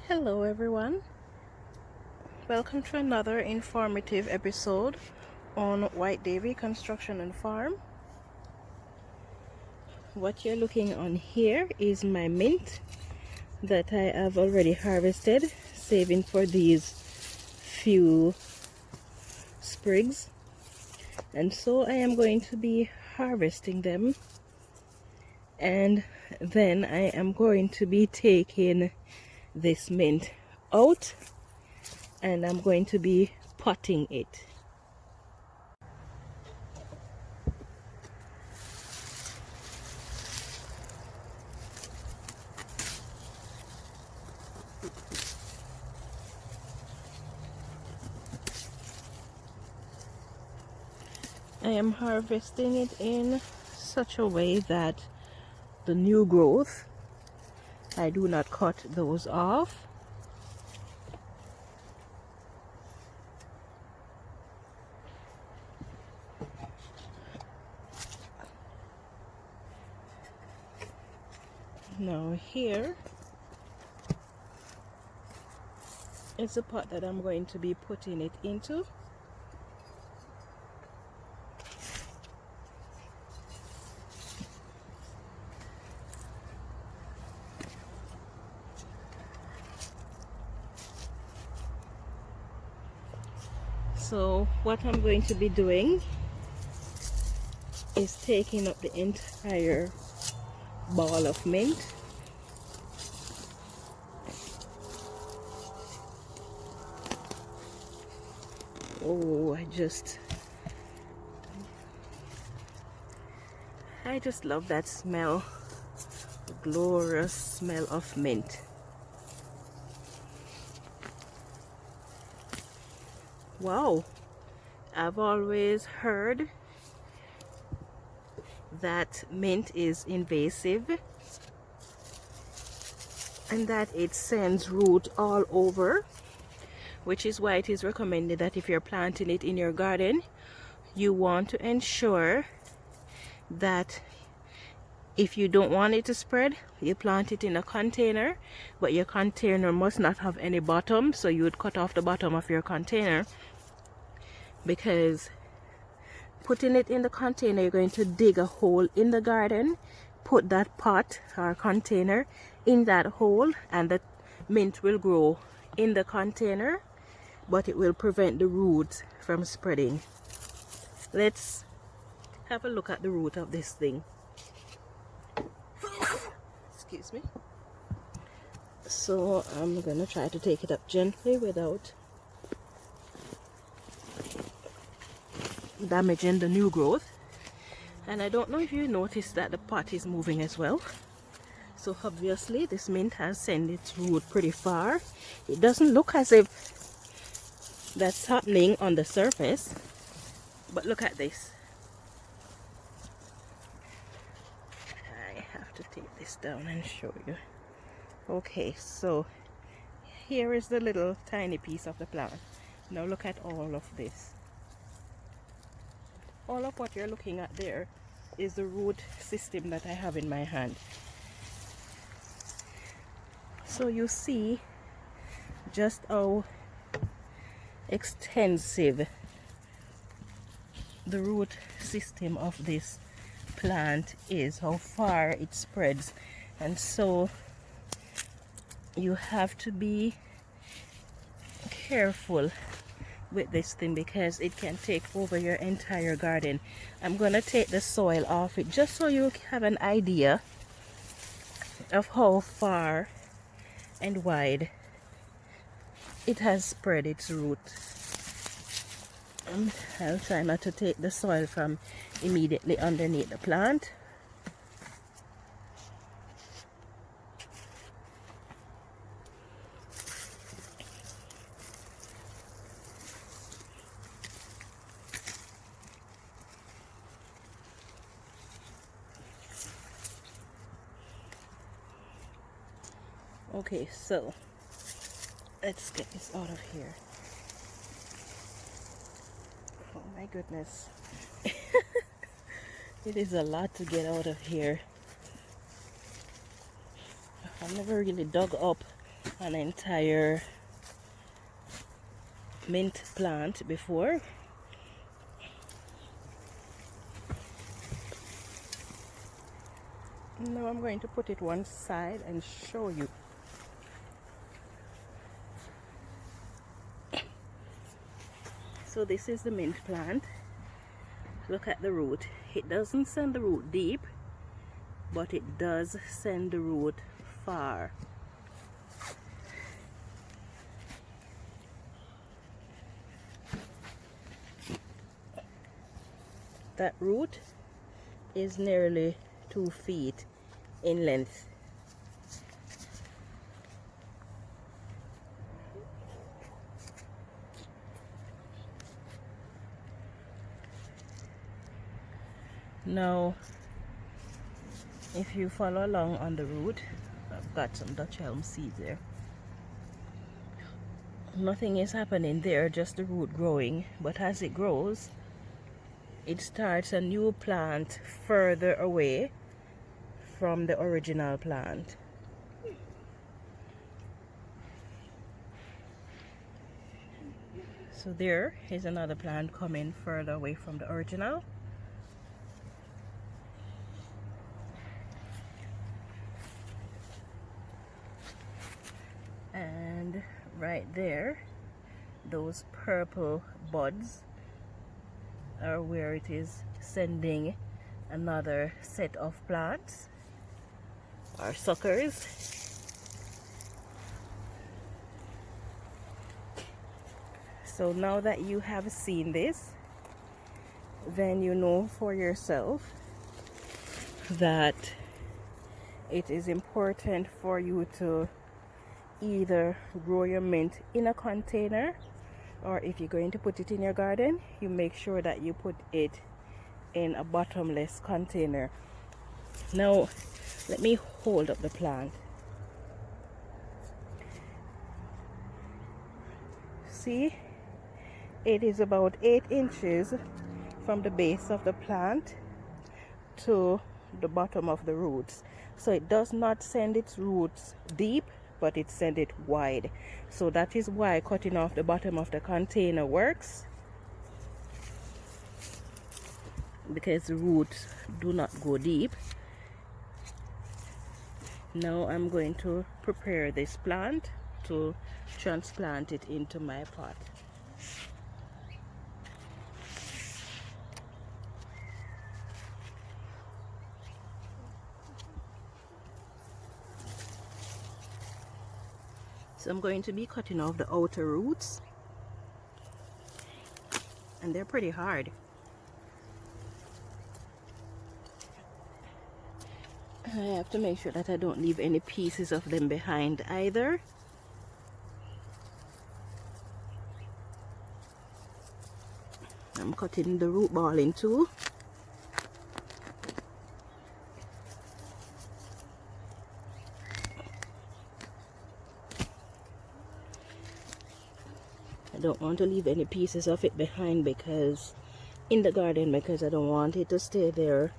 Hello everyone, welcome to another informative episode on White Davy Construction and Farm. What you're looking on here is my mint that I have already harvested, saving for these few sprigs, and so I am going to be harvesting them, and then I am going to be taking this mint out and I'm going to be potting it. I am harvesting it in such a way that the new growth, I do not cut those off. Now here is the pot that I'm going to be putting it into. So what I'm going to be doing is taking up the entire ball of mint . Oh, I just love that smell, the glorious smell of mint. Wow, I've always heard that mint is invasive and that it sends root all over, which is why it is recommended that if you're planting it in your garden, you want to ensure that if you don't want it to spread, you plant it in a container, but your container must not have any bottom, so you would cut off the bottom of your container, because putting it in the container, you're going to dig a hole in the garden, put that pot or container in that hole, and the mint will grow in the container, but it will prevent the roots from spreading. Let's have a look at the root of this thing. Excuse me. So I'm gonna try to take it up gently without damaging the new growth. And I don't know if you noticed that the pot is moving as well. So obviously this mint has sent its root pretty far. It doesn't look as if that's happening on the surface, but look at this. I have to take this down and show you. Okay, so here is the little tiny piece of the plant. Now look at all of this. All of what you're looking at there is the root system that I have in my hand. So you see just how extensive the root system of this plant is, how far it spreads. And so you have to be careful with this thing because it can take over your entire garden. I'm gonna take the soil off it just so you have an idea of how far and wide it has spread its root. I'll try not to take the soil from immediately underneath the plant. Okay, so let's get this out of here. Oh my goodness. It is a lot to get out of here. I've never really dug up an entire mint plant before. Now I'm going to put it one side and show you. So this is the mint plant. Look at the root. It doesn't send the root deep, but it does send the root far. That root is nearly 2 feet in length. Now, if you follow along on the root, I've got some Dutch elm seeds there. Nothing is happening there, just the root growing, but as it grows, it starts a new plant further away from the original plant. So there is another plant coming further away from the original. And right there, those purple buds are where it is sending another set of plants or suckers. So now that you have seen this, then you know for yourself that it is important for you to either grow your mint in a container, or if you're going to put it in your garden, you make sure that you put it in a bottomless container. Now let me hold up the plant. See, it is about 8 inches from the base of the plant to the bottom of the roots. So it does not send its roots deep, but it sends it wide. So that is why cutting off the bottom of the container works, because the roots do not go deep. Now I'm going to prepare this plant to transplant it into my pot. So I'm going to be cutting off the outer roots, and they're pretty hard. I have to make sure that I don't leave any pieces of them behind either. I'm cutting the root ball in two. I don't want to leave any pieces of it behind because in the garden, because I don't want it to stay there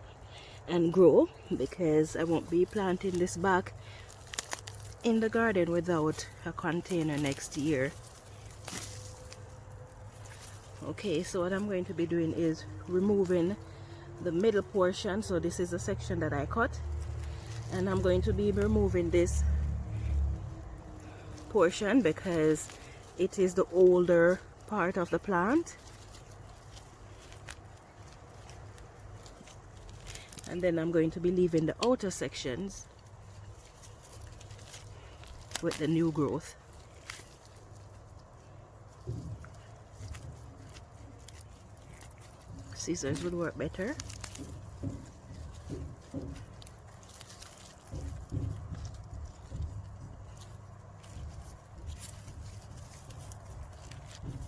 and grow, because I won't be planting this back in the garden without a container next year. Okay, so what I'm going to be doing is removing the middle portion. So this is the section that I cut, and I'm going to be removing this portion because it is the older part of the plant. And then I'm going to be leaving the outer sections with the new growth. Scissors would work better.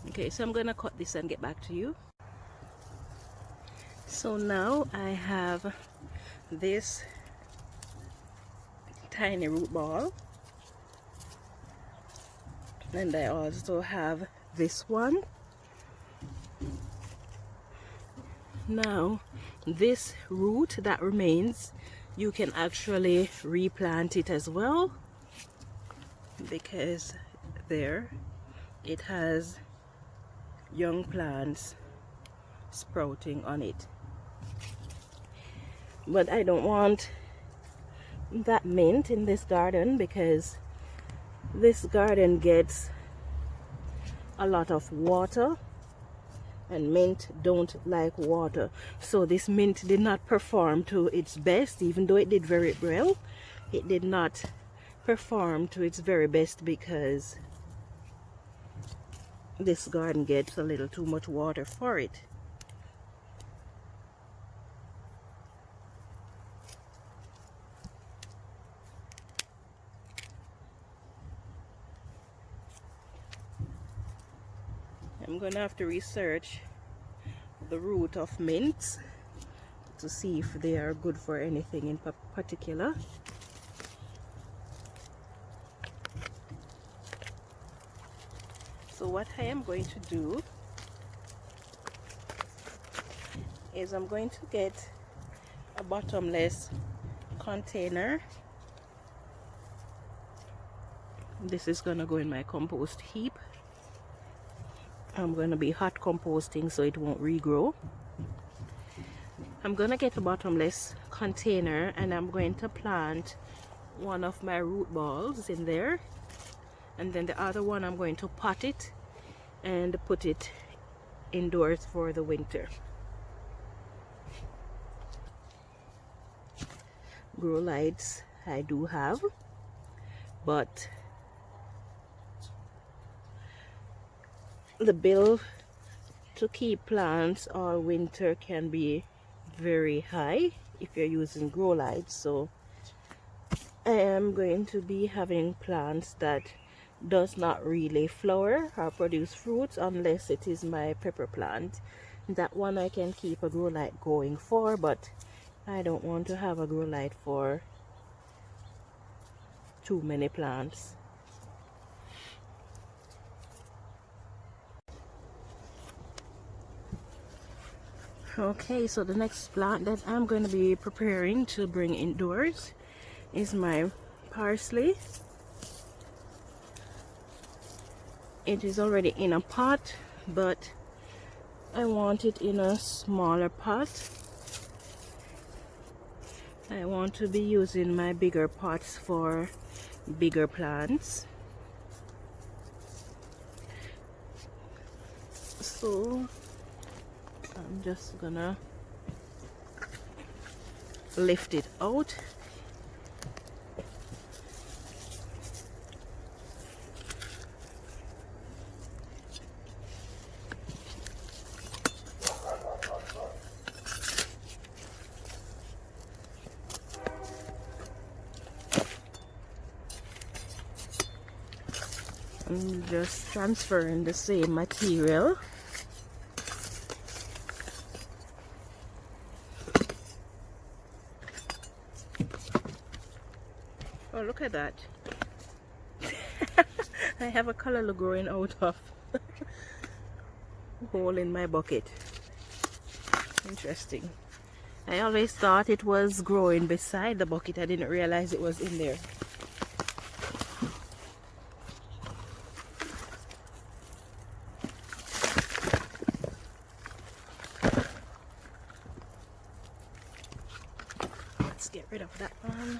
Okay, so I'm gonna cut this and get back to you. So now I have this tiny root ball, and I also have this one. Now this root that remains, you can actually replant it as well, because there it has young plants sprouting on it. But I don't want that mint in this garden because this garden gets a lot of water and mint don't like water, so this mint did not perform to its best. Even though it did very well, it did not perform to its very best because this garden gets a little too much water for it. I'm gonna have to research the root of mints to see if they are good for anything in particular. So what I am going to do is I'm going to get a bottomless container. This is gonna go in my compost heap. I'm going to be hot composting so it won't regrow. I'm going to get a bottomless container and I'm going to plant one of my root balls in there, and then the other one I'm going to pot it and put it indoors for the winter. Grow lights I do have, but the bill to keep plants all winter can be very high if you're using grow lights. So I am going to be having plants that does not really flower or produce fruits unless it is my pepper plant. That one I can keep a grow light going for, but I don't want to have a grow light for too many plants. Okay, so the next plant that I'm going to be preparing to bring indoors is my parsley. It is already in a pot, but I want it in a smaller pot. I want to be using my bigger pots for bigger plants. So I'm just gonna lift it out. I'm just transferring the same material. Oh, look at that. I have a color growing out of a hole in my bucket. Interesting. I always thought it was growing beside the bucket. I didn't realize it was in there. Let's get rid of that one.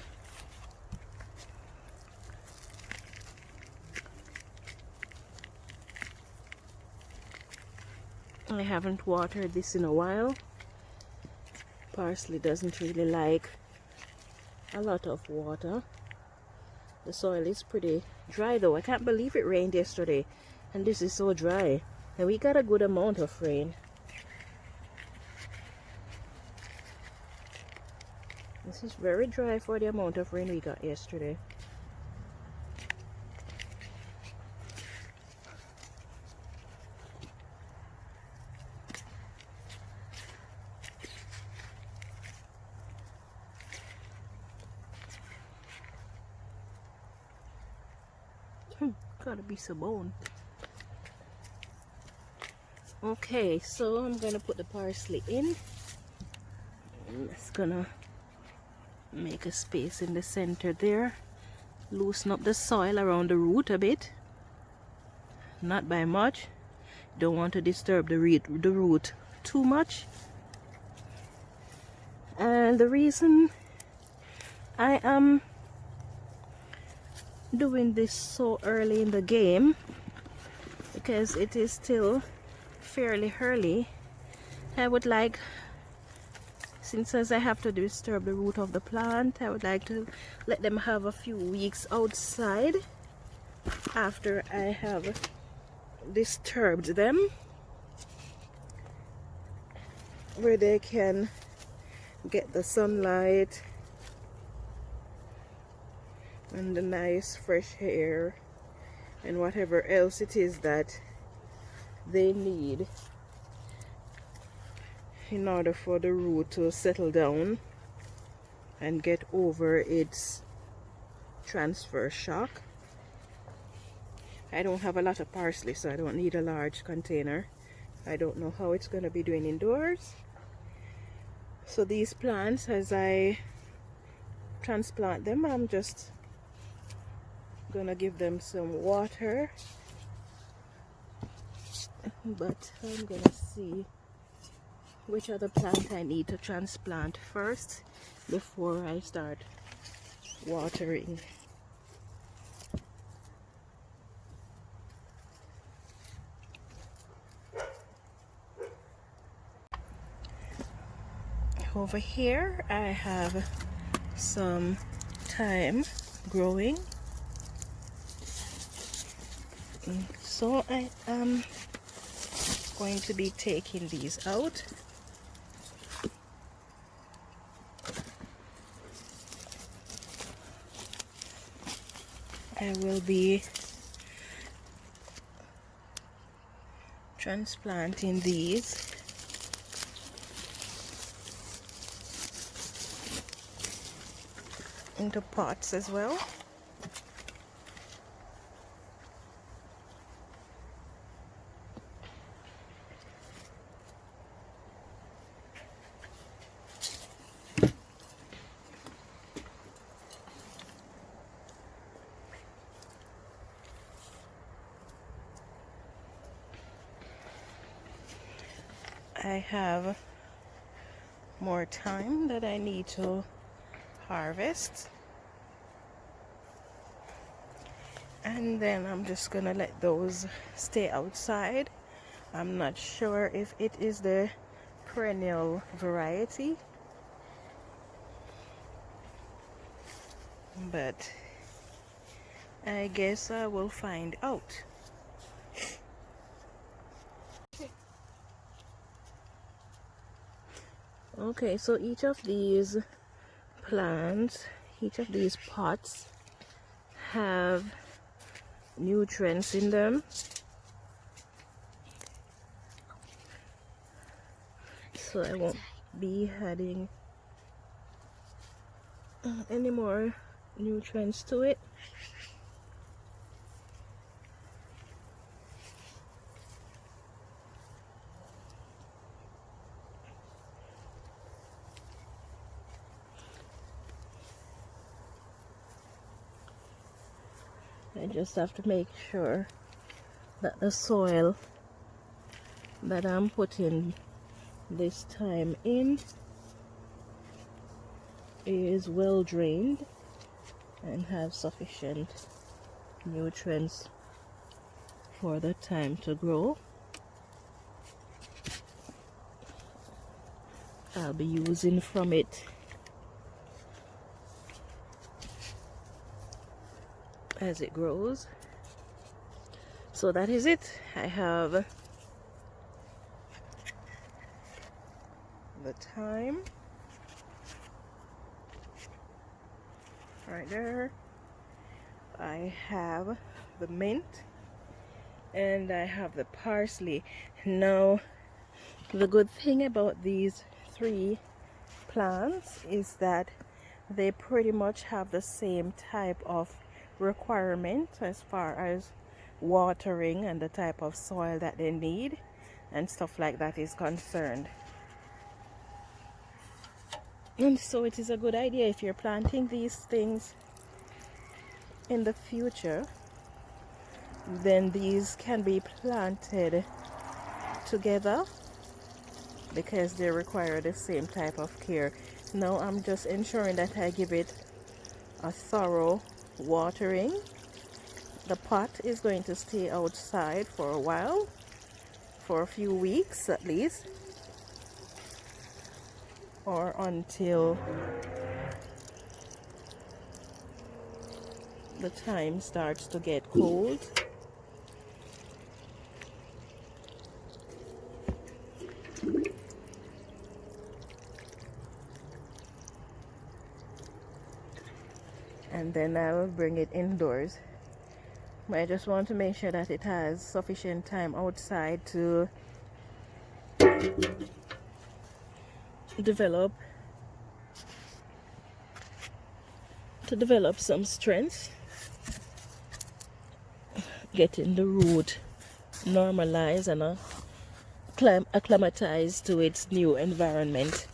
I haven't watered this in a while. Parsley doesn't really like a lot of water. The soil is pretty dry though. I can't believe it rained yesterday and this is so dry, and we got a good amount of rain. This is very dry for the amount of rain we got yesterday. Gotta be some bone. Okay, so I'm gonna put the parsley in. I'm just gonna make a space in the center there loosen up the soil around the root a bit, not by much. Don't want to disturb the root too much. And the reason I am doing this so early in the game, because it is still fairly early, I would like, since as I have to disturb the root of the plant, I would like to let them have a few weeks outside after I have disturbed them, where they can get the sunlight and the nice fresh air and whatever else it is that they need in order for the root to settle down and get over its transfer shock. I don't have a lot of parsley, so I don't need a large container. I don't know how it's going to be doing indoors. So these plants, as I transplant them, I'm just gonna give them some water, but I'm gonna see which other plant I need to transplant first before I start watering. Over here I have some thyme growing, so I am going to be taking these out. I will be transplanting these into pots as well. I have more thyme that I need to harvest, and then I'm just gonna let those stay outside. I'm not sure if it is the perennial variety, but I guess I will find out. Okay, so each of these plants, each of these pots have nutrients in them. So I won't be adding any more nutrients to it. I just have to make sure that the soil that I'm putting this thyme in is well drained and have sufficient nutrients for the thyme to grow. I'll be using from it as it grows. So that is it. I have the thyme right there. I have the mint, and I have the parsley. Now, the good thing about these three plants is that they pretty much have the same type of requirement as far as watering and the type of soil that they need and stuff like that is concerned. And so it is a good idea if you're planting these things in the future, then these can be planted together because they require the same type of care. Now I'm just ensuring that I give it a thorough watering. The pot is going to stay outside for a while, for a few weeks at least, or until the time starts to get cold. And then I'll bring it indoors. But I just want to make sure that it has sufficient time outside to develop some strength, getting the root normalized and acclimatized to its new environment.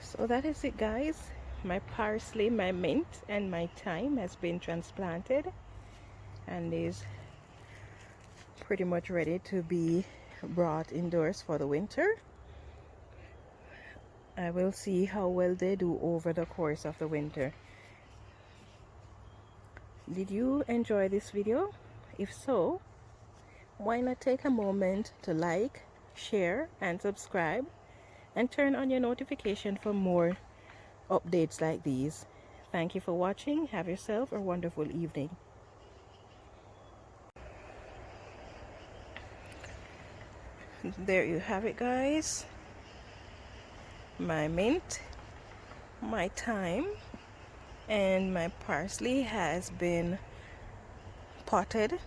So that is it, guys. My parsley, my mint, and my thyme has been transplanted and is pretty much ready to be brought indoors for the winter. I will see how well they do over the course of the winter. Did you enjoy this video? If so, why not take a moment to like, share, and subscribe, and turn on your notification for more updates like these. Thank you for watching. Have yourself a wonderful evening. There you have it, guys. My mint, my thyme, and my parsley has been potted.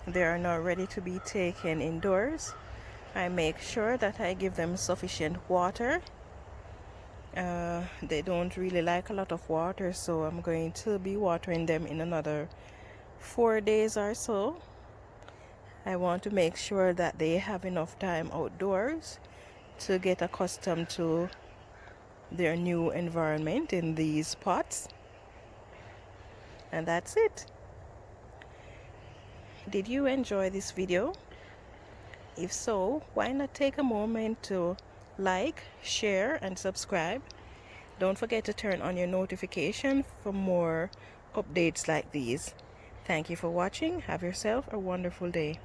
They are now ready to be taken indoors. I make sure that I give them sufficient water. They don't really like a lot of water, so I'm going to be watering them in another 4 days or so. I want to make sure that they have enough time outdoors to get accustomed to their new environment in these pots. And that's it. Did you enjoy this video? If so, why not take a moment to like, share, and subscribe. Don't forget to turn on your notification for more updates like these. Thank you for watching. Have yourself a wonderful day.